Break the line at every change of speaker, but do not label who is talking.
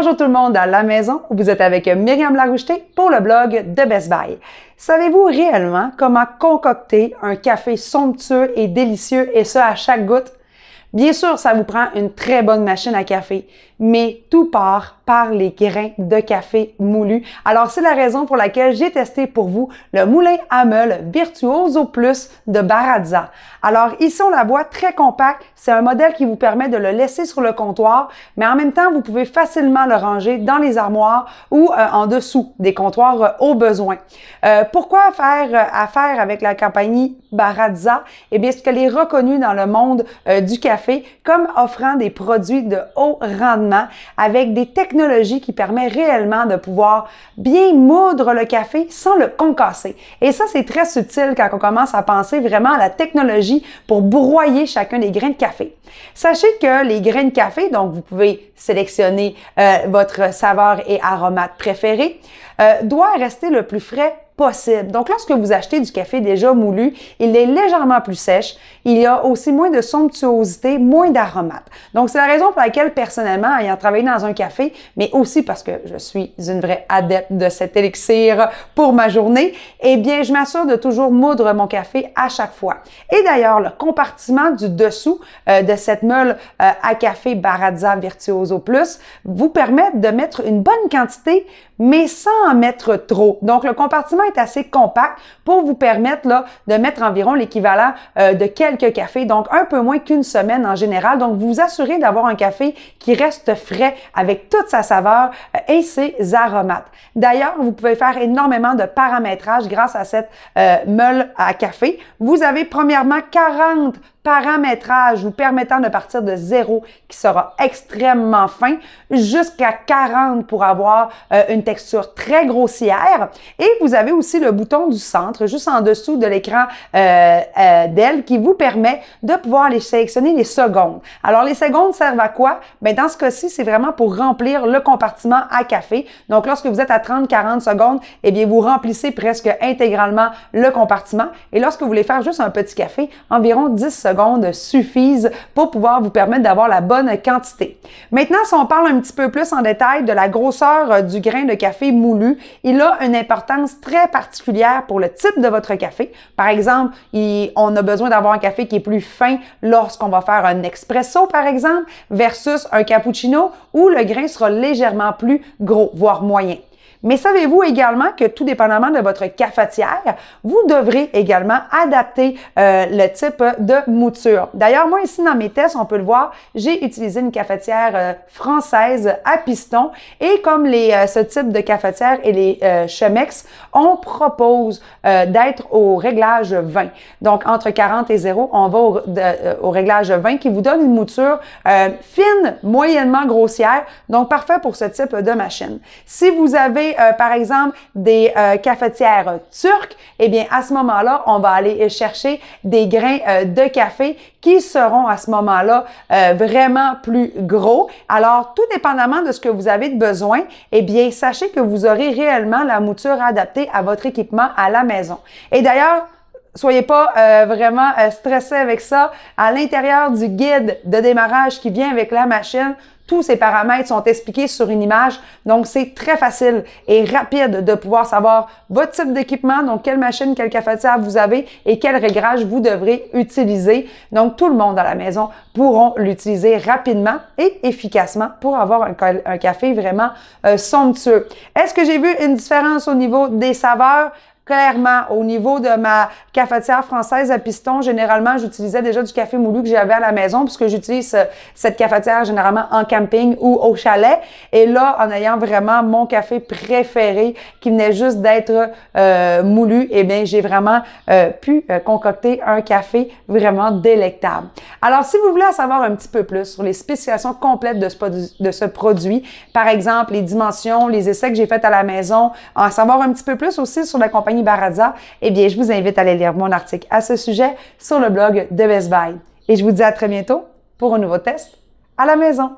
Bonjour tout le monde à la maison, vous êtes avec Myriam Laroucheté pour le blog de Best Buy. Savez-vous réellement comment concocter un café somptueux et délicieux et ça à chaque goutte? Bien sûr, ça vous prend une très bonne machine à café, mais tout part par les grains de café moulus. Alors, c'est la raison pour laquelle j'ai testé pour vous le moulin à meule Virtuoso Plus de Baratza. Alors, ici, on la voit très compact. C'est un modèle qui vous permet de le laisser sur le comptoir, mais en même temps, vous pouvez facilement le ranger dans les armoires ou en dessous des comptoirs au besoin. Pourquoi faire affaire avec la compagnie Baratza? Eh bien, c'est qu'elle est reconnue dans le monde du café comme offrant des produits de haut rendement avec des technologies qui permettent réellement de pouvoir bien moudre le café sans le concasser. Et ça, c'est très subtil quand on commence à penser vraiment à la technologie pour broyer chacun des grains de café. Sachez que les grains de café, donc vous pouvez sélectionner votre saveur et aromate préféré, doit rester le plus frais possible. Donc, lorsque vous achetez du café déjà moulu, il est légèrement plus sèche. Il y a aussi moins de somptuosité, moins d'aromates. Donc, c'est la raison pour laquelle, personnellement, ayant travaillé dans un café, mais aussi parce que je suis une vraie adepte de cet élixir pour ma journée, eh bien, je m'assure de toujours moudre mon café à chaque fois. Et d'ailleurs, le compartiment du dessous de cette meule à café Baratza Virtuoso Plus vous permet de mettre une bonne quantité, mais sans en mettre trop. Donc, le compartiment est assez compact pour vous permettre là, de mettre environ l'équivalent de quelques cafés, donc un peu moins qu'une semaine en général. Donc, vous vous assurez d'avoir un café qui reste frais avec toute sa saveur et ses aromates. D'ailleurs, vous pouvez faire énormément de paramétrage grâce à cette meule à café. Vous avez premièrement 40 paramétrage vous permettant de partir de 0 qui sera extrêmement fin jusqu'à 40 pour avoir une texture très grossière. Et vous avez aussi le bouton du centre juste en dessous de l'écran d'elle qui vous permet de pouvoir aller sélectionner les secondes. Alors les secondes servent à quoi? Bien, dans ce cas-ci, c'est vraiment pour remplir le compartiment à café. Donc lorsque vous êtes à 30-40 secondes, eh bien vous remplissez presque intégralement le compartiment. Et lorsque vous voulez faire juste un petit café, environ 10 secondes suffisent pour pouvoir vous permettre d'avoir la bonne quantité. Maintenant, si on parle un petit peu plus en détail de la grosseur du grain de café moulu, il a une importance très particulière pour le type de votre café. Par exemple, on a besoin d'avoir un café qui est plus fin lorsqu'on va faire un expresso, par exemple, versus un cappuccino où le grain sera légèrement plus gros, voire moyen. Mais savez-vous également que tout dépendamment de votre cafetière, vous devrez également adapter le type de mouture. D'ailleurs, moi ici dans mes tests, on peut le voir, j'ai utilisé une cafetière française à piston et comme ce type de cafetière et les Chemex, on propose d'être au réglage 20. Donc entre 40 et 0, on va au réglage 20 qui vous donne une mouture fine, moyennement grossière, donc parfait pour ce type de machine. Si vous avez par exemple, des cafetières turques, eh bien, à ce moment-là, on va aller chercher des grains de café qui seront à ce moment-là vraiment plus gros. Alors, tout dépendamment de ce que vous avez de besoin, eh bien, sachez que vous aurez réellement la mouture adaptée à votre équipement à la maison. Et d'ailleurs, soyez pas vraiment stressés avec ça. À l'intérieur du guide de démarrage qui vient avec la machine, tous ces paramètres sont expliqués sur une image, donc c'est très facile et rapide de pouvoir savoir votre type d'équipement, donc quelle machine, quelle cafetière vous avez et quel réglage vous devrez utiliser. Donc tout le monde à la maison pourront l'utiliser rapidement et efficacement pour avoir un café vraiment somptueux. Est-ce que j'ai vu une différence au niveau des saveurs? Clairement, au niveau de ma cafetière française à piston, généralement, j'utilisais déjà du café moulu que j'avais à la maison puisque j'utilise cette cafetière généralement en camping ou au chalet. Et là, en ayant vraiment mon café préféré qui venait juste d'être moulu, eh bien, j'ai vraiment pu concocter un café vraiment délectable. Alors, si vous voulez en savoir un petit peu plus sur les spécifications complètes de ce produit, par exemple, les dimensions, les essais que j'ai faits à la maison, en savoir un petit peu plus aussi sur la compagnie Baratza, eh bien, je vous invite à aller lire mon article à ce sujet sur le blog de Best Buy. Et je vous dis à très bientôt pour un nouveau test à la maison.